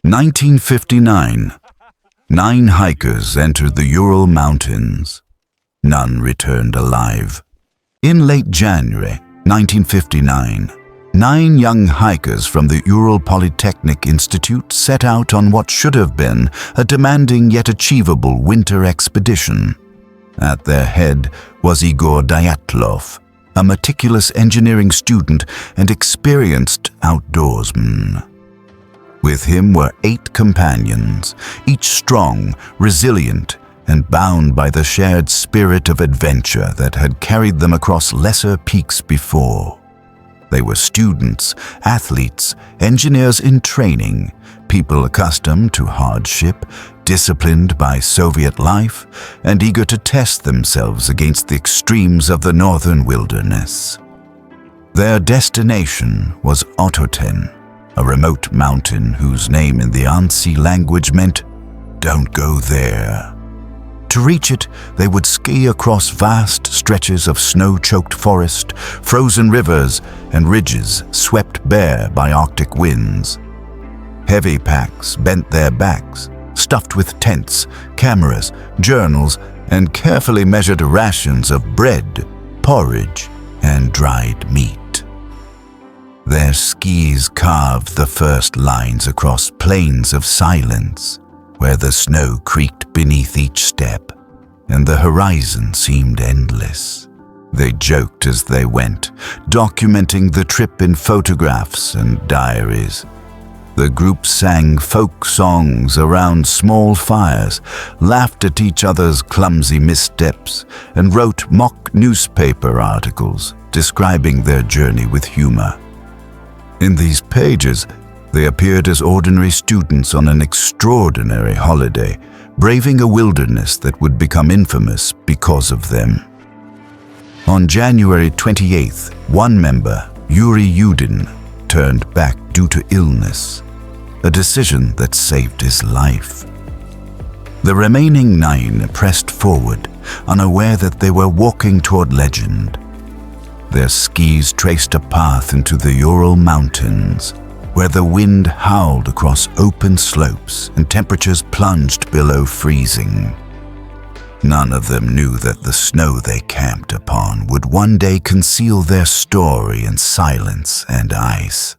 1959. 9 hikers entered the Ural Mountains. None returned alive. In late January 1959, 9 young hikers from the Ural Polytechnic Institute set out on what should have been a demanding yet achievable winter expedition. At their head was Igor Dyatlov, a meticulous engineering student and experienced outdoorsman. With him were 8 companions, each strong, resilient, and bound by the shared spirit of adventure that had carried them across lesser peaks before. They were students, athletes, engineers in training, people accustomed to hardship, disciplined by Soviet life, and eager to test themselves against the extremes of the northern wilderness. Their destination was Ototen, a remote mountain whose name in the Ansi language meant, "Don't go there." To reach it, they would ski across vast stretches of snow-choked forest, frozen rivers, and ridges swept bare by Arctic winds. Heavy packs bent their backs, stuffed with tents, cameras, journals, and carefully measured rations of bread, porridge, and dried meat. Their skis carved the first lines across plains of silence, where the snow creaked beneath each step, and the horizon seemed endless. They joked as they went, documenting the trip in photographs and diaries. The group sang folk songs around small fires, laughed at each other's clumsy missteps, and wrote mock newspaper articles describing their journey with humor. In these pages, they appeared as ordinary students on an extraordinary holiday, braving a wilderness that would become infamous because of them. On January 28th, one member, Yuri Yudin, turned back due to illness, a decision that saved his life. The remaining 9 pressed forward, unaware that they were walking toward legend. Their skis traced a path into the Ural Mountains, where the wind howled across open slopes and temperatures plunged below freezing. None of them knew that the snow they camped upon would one day conceal their story in silence and ice.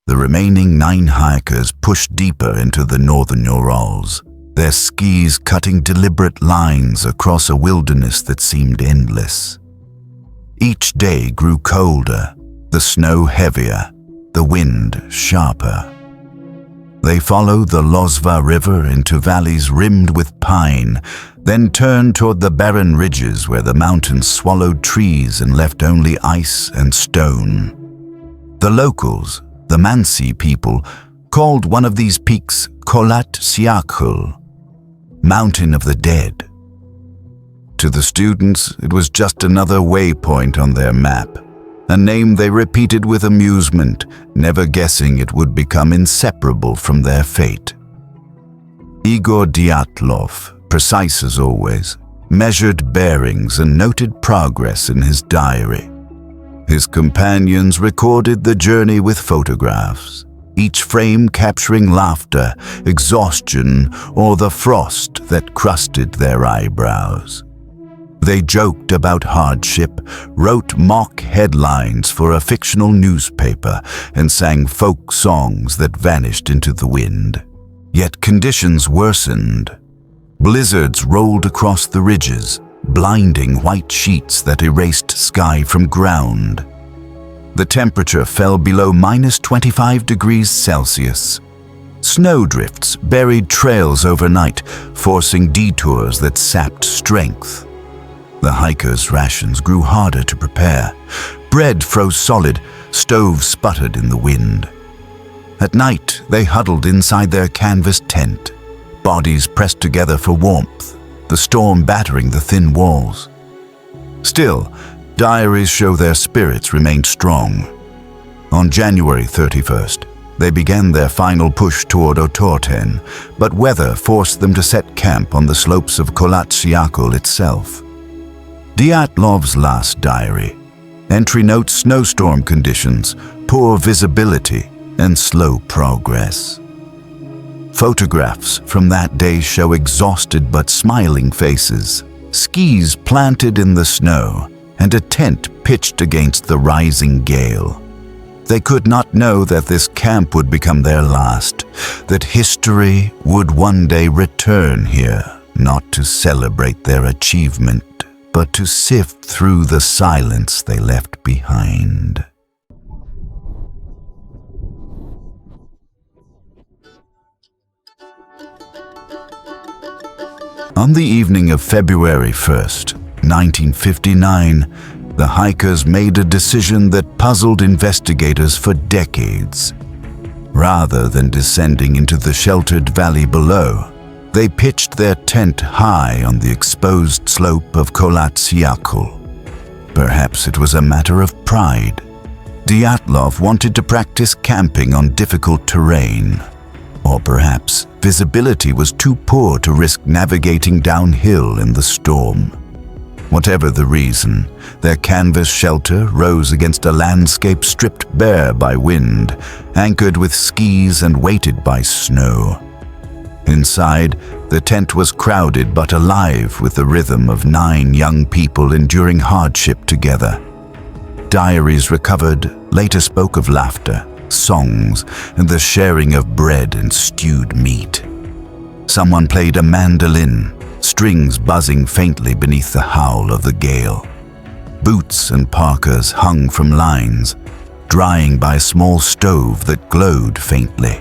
The remaining 9 hikers pushed deeper into the northern Urals, their skis cutting deliberate lines across a wilderness that seemed endless. Each day grew colder, the snow heavier, the wind sharper. They followed the Lozva River into valleys rimmed with pine, then turned toward the barren ridges where the mountains swallowed trees and left only ice and stone. The locals, the Mansi people, called one of these peaks Kholat Syakhl, Mountain of the Dead. To the students, it was just another waypoint on their map, a name they repeated with amusement, never guessing it would become inseparable from their fate. Igor Dyatlov, precise as always, measured bearings and noted progress in his diary. His companions recorded the journey with photographs, each frame capturing laughter, exhaustion, or the frost that crusted their eyebrows. They joked about hardship, wrote mock headlines for a fictional newspaper, and sang folk songs that vanished into the wind. Yet conditions worsened. Blizzards rolled across the ridges, blinding white sheets that erased sky from ground. The temperature fell below -25 degrees Celsius. Snowdrifts buried trails overnight, forcing detours that sapped strength. The hikers' rations grew harder to prepare. Bread froze solid, stoves sputtered in the wind. At night, they huddled inside their canvas tent, bodies pressed together for warmth, the storm battering the thin walls. Still, diaries show their spirits remained strong. On January 31st, they began their final push toward Ototen, but weather forced them to set camp on the slopes of Kholat Syakhl itself. Dyatlov's last diary. Entry notes snowstorm conditions, poor visibility, and slow progress. Photographs from that day show exhausted but smiling faces, skis planted in the snow, and a tent pitched against the rising gale. They could not know that this camp would become their last, that history would one day return here, not to celebrate their achievement, but to sift through the silence they left behind. On the evening of February 1st, 1959, the hikers made a decision that puzzled investigators for decades. Rather than descending into the sheltered valley below, they pitched their tent high on the exposed slope of Kolatsiakul. Perhaps it was a matter of pride. Dyatlov wanted to practice camping on difficult terrain. Or perhaps visibility was too poor to risk navigating downhill in the storm. Whatever the reason, their canvas shelter rose against a landscape stripped bare by wind, anchored with skis and weighted by snow. Inside, the tent was crowded but alive with the rhythm of 9 young people enduring hardship together. Diaries recovered later spoke of laughter, songs, and the sharing of bread and stewed meat. Someone played a mandolin, strings buzzing faintly beneath the howl of the gale. Boots and parkas hung from lines, drying by a small stove that glowed faintly.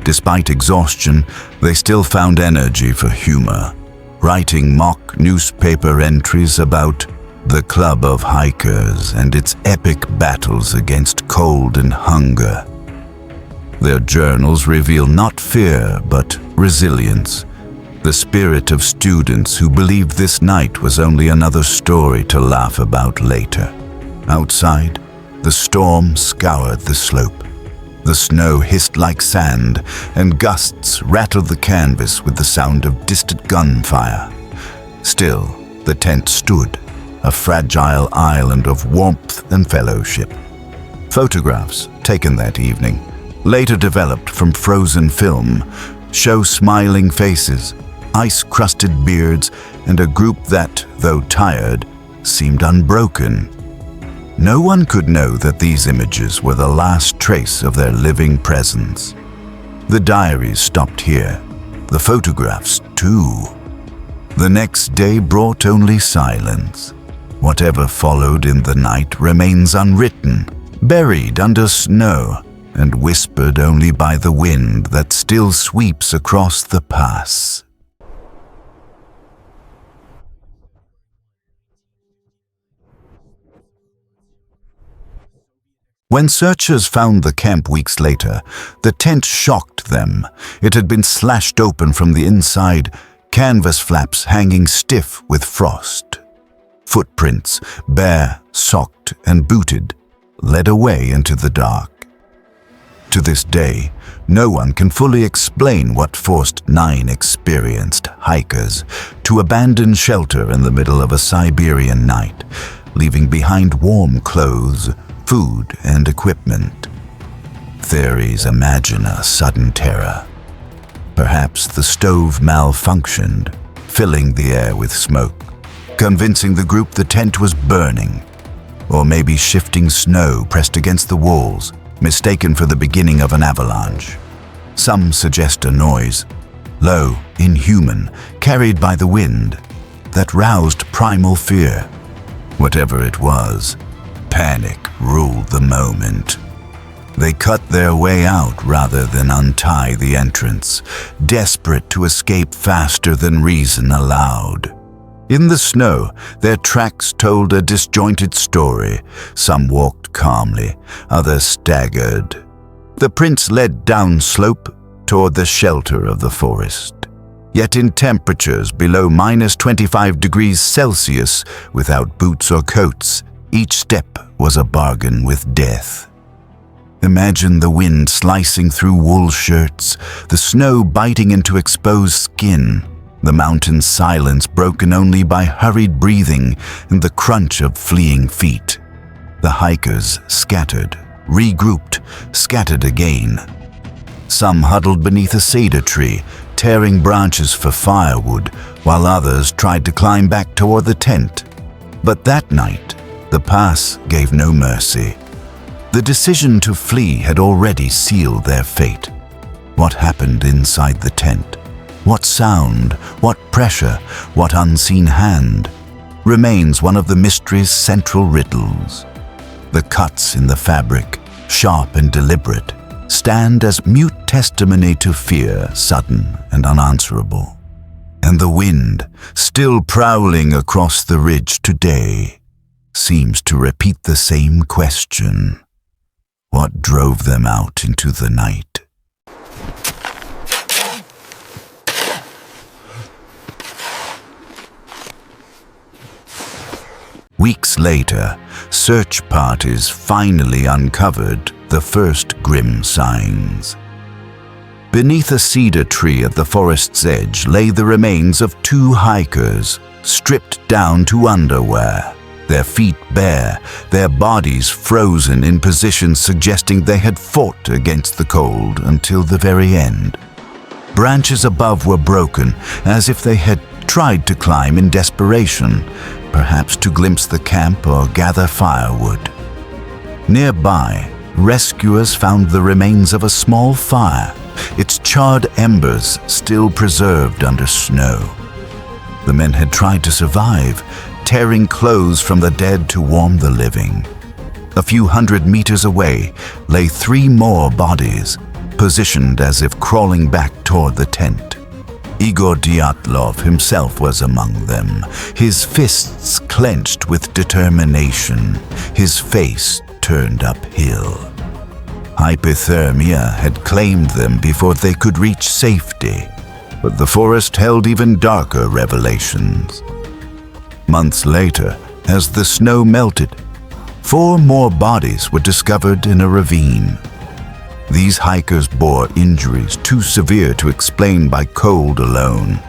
Despite exhaustion, they still found energy for humor, writing mock newspaper entries about the Club of Hikers and its epic battles against cold and hunger. Their journals reveal not fear, but resilience, the spirit of students who believed this night was only another story to laugh about later. Outside, the storm scoured the slope. The snow hissed like sand, and gusts rattled the canvas with the sound of distant gunfire. Still, the tent stood, a fragile island of warmth and fellowship. Photographs taken that evening, later developed from frozen film, show smiling faces, ice-crusted beards, and a group that, though tired, seemed unbroken. No one could know that these images were the last trace of their living presence. The diaries stopped here, the photographs too. The next day brought only silence. Whatever followed in the night remains unwritten, buried under snow, and whispered only by the wind that still sweeps across the pass. When searchers found the camp weeks later, the tent shocked them. It had been slashed open from the inside, canvas flaps hanging stiff with frost. Footprints, bare, socked, and booted, led away into the dark. To this day, no one can fully explain what forced 9 experienced hikers to abandon shelter in the middle of a Siberian night, leaving behind warm clothes, food, and equipment. Theories imagine a sudden terror. Perhaps the stove malfunctioned, filling the air with smoke, convincing the group the tent was burning. Or maybe shifting snow pressed against the walls, mistaken for the beginning of an avalanche. Some suggest a noise, low, inhuman, carried by the wind, that roused primal fear. Whatever it was, panic ruled the moment. They cut their way out rather than untie the entrance, desperate to escape faster than reason allowed. In the snow, their tracks told a disjointed story. Some walked calmly, others staggered. The prints led down slope toward the shelter of the forest. Yet in temperatures below -25 degrees Celsius, without boots or coats, each step was a bargain with death. Imagine the wind slicing through wool shirts, the snow biting into exposed skin, the mountain's silence broken only by hurried breathing and the crunch of fleeing feet. The hikers scattered, regrouped, scattered again. Some huddled beneath a cedar tree, tearing branches for firewood, while others tried to climb back toward the tent. But that night, the pass gave no mercy. The decision to flee had already sealed their fate. What happened inside the tent? What sound, what pressure, what unseen hand remains one of the mystery's central riddles. The cuts in the fabric, sharp and deliberate, stand as mute testimony to fear, sudden and unanswerable. And the wind, still prowling across the ridge today, seems to repeat the same question. What drove them out into the night? Weeks later, search parties finally uncovered the first grim signs. Beneath a cedar tree at the forest's edge lay the remains of two hikers, stripped down to underwear, their feet bare, their bodies frozen in positions suggesting they had fought against the cold until the very end. Branches above were broken, as if they had tried to climb in desperation, perhaps to glimpse the camp or gather firewood. Nearby, rescuers found the remains of a small fire, its charred embers still preserved under snow. The men had tried to survive, tearing clothes from the dead to warm the living. A few hundred meters away lay three more bodies, positioned as if crawling back toward the tent. Igor Dyatlov himself was among them, his fists clenched with determination, his face turned uphill. Hypothermia had claimed them before they could reach safety, but the forest held even darker revelations. Months later, as the snow melted, 4 more bodies were discovered in a ravine. These hikers bore injuries too severe to explain by cold alone.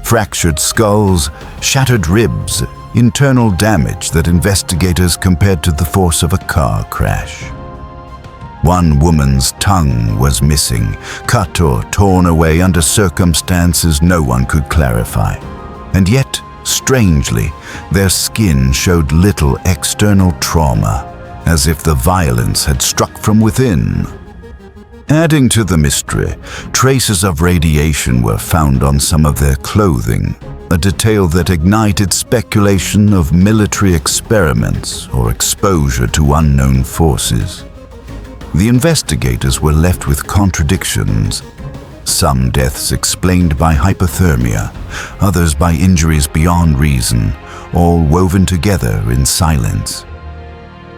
Fractured skulls, shattered ribs, internal damage that investigators compared to the force of a car crash. One woman's tongue was missing, cut or torn away under circumstances no one could clarify. And yet, strangely, their skin showed little external trauma, as if the violence had struck from within. Adding to the mystery, traces of radiation were found on some of their clothing, a detail that ignited speculation of military experiments or exposure to unknown forces. The investigators were left with contradictions. Some deaths explained by hypothermia, others by injuries beyond reason, all woven together in silence.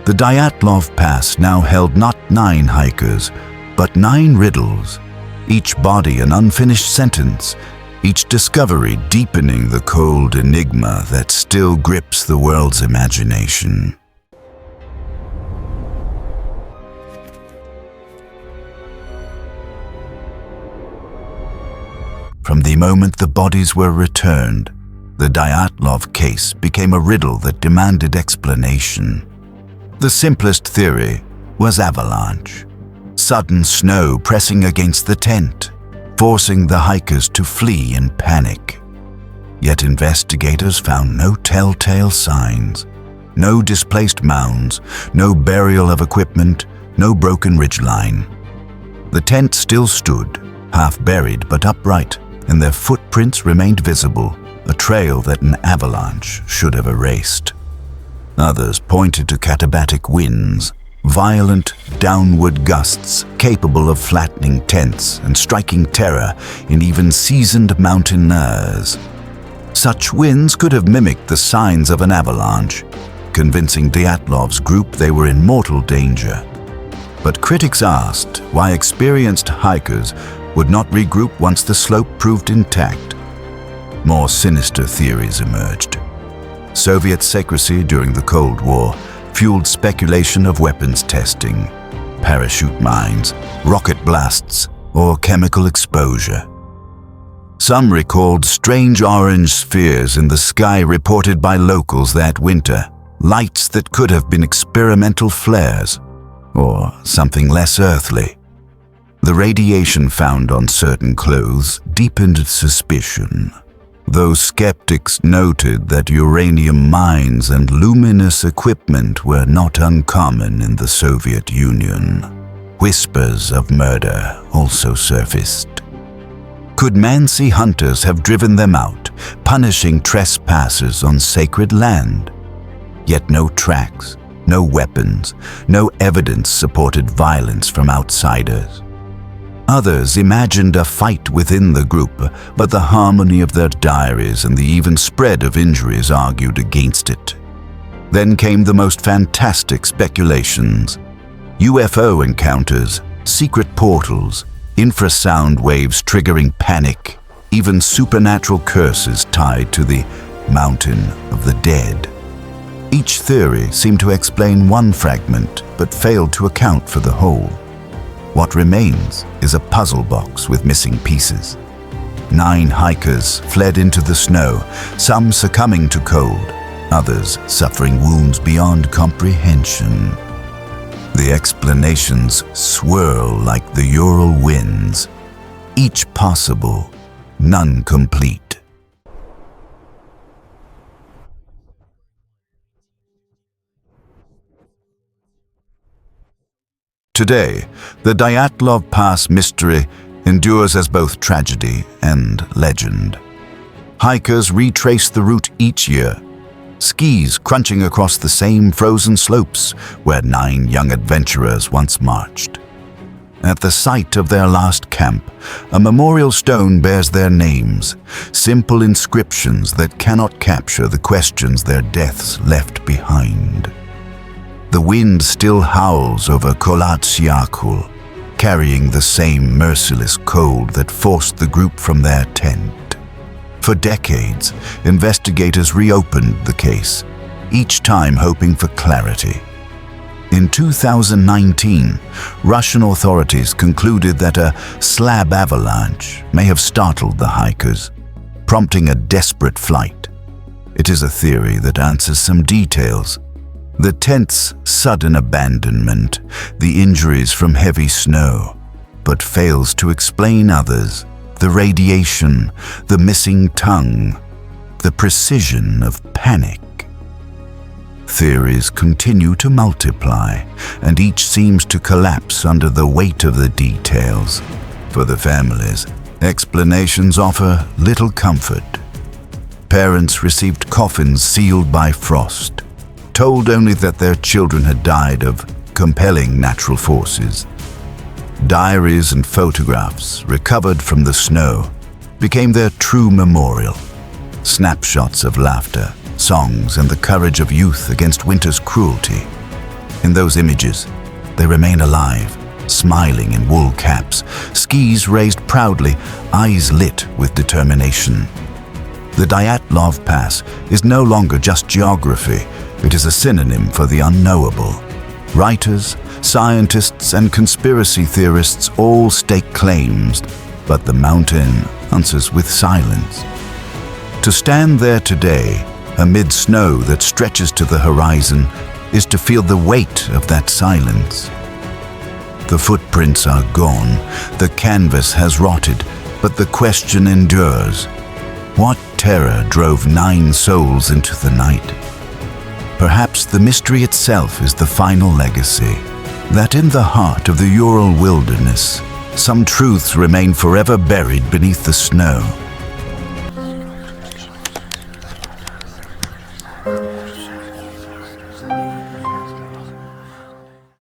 The Dyatlov Pass now held not 9 hikers, but 9 riddles, each body an unfinished sentence, each discovery deepening the cold enigma that still grips the world's imagination. From the moment the bodies were returned, the Dyatlov case became a riddle that demanded explanation. The simplest theory was avalanche. Sudden snow pressing against the tent, forcing the hikers to flee in panic. Yet investigators found no telltale signs, no displaced mounds, no burial of equipment, no broken ridgeline. The tent still stood, half buried but upright, and their footprints remained visible, a trail that an avalanche should have erased. Others pointed to katabatic winds, violent downward gusts capable of flattening tents and striking terror in even seasoned mountaineers. Such winds could have mimicked the signs of an avalanche, convincing Dyatlov's group they were in mortal danger. But critics asked why experienced hikers would not regroup once the slope proved intact. More sinister theories emerged. Soviet secrecy during the Cold War fueled speculation of weapons testing, parachute mines, rocket blasts, or chemical exposure. Some recalled strange orange spheres in the sky reported by locals that winter, lights that could have been experimental flares, or something less earthly. The radiation found on certain clothes deepened suspicion, though skeptics noted that uranium mines and luminous equipment were not uncommon in the Soviet Union. Whispers of murder also surfaced. Could Mansi hunters have driven them out, punishing trespassers on sacred land? Yet no tracks, no weapons, no evidence supported violence from outsiders. Others imagined a fight within the group, but the harmony of their diaries and the even spread of injuries argued against it. Then came the most fantastic speculations. UFO encounters, secret portals, infrasound waves triggering panic, even supernatural curses tied to the Mountain of the Dead. Each theory seemed to explain one fragment, but failed to account for the whole. What remains is a puzzle box with missing pieces. 9 hikers fled into the snow, some succumbing to cold, others suffering wounds beyond comprehension. The explanations swirl like the Ural winds, each possible, none complete. Today, the Dyatlov Pass Mystery endures as both tragedy and legend. Hikers retrace the route each year, skis crunching across the same frozen slopes where 9 young adventurers once marched. At the site of their last camp, a memorial stone bears their names, simple inscriptions that cannot capture the questions their deaths left behind. The wind still howls over Kolatsiakul, carrying the same merciless cold that forced the group from their tent. For decades, investigators reopened the case, each time hoping for clarity. In 2019, Russian authorities concluded that a slab avalanche may have startled the hikers, prompting a desperate flight. It is a theory that answers some details. The tent's sudden abandonment, the injuries from heavy snow, but fails to explain others: the radiation, the missing tongue, the precision of panic. Theories continue to multiply, and each seems to collapse under the weight of the details. For the families, explanations offer little comfort. Parents received coffins sealed by frost, told only that their children had died of compelling natural forces. Diaries and photographs recovered from the snow became their true memorial. Snapshots of laughter, songs, and the courage of youth against winter's cruelty. In those images, they remain alive, smiling in wool caps, skis raised proudly, eyes lit with determination. The Dyatlov Pass is no longer just geography. It is a synonym for the unknowable. Writers, scientists, and conspiracy theorists all stake claims, but the mountain answers with silence. To stand there today, amid snow that stretches to the horizon, is to feel the weight of that silence. The footprints are gone, the canvas has rotted, but the question endures. What terror drove 9 souls into the night? Perhaps the mystery itself is the final legacy, that in the heart of the Ural wilderness, some truths remain forever buried beneath the snow.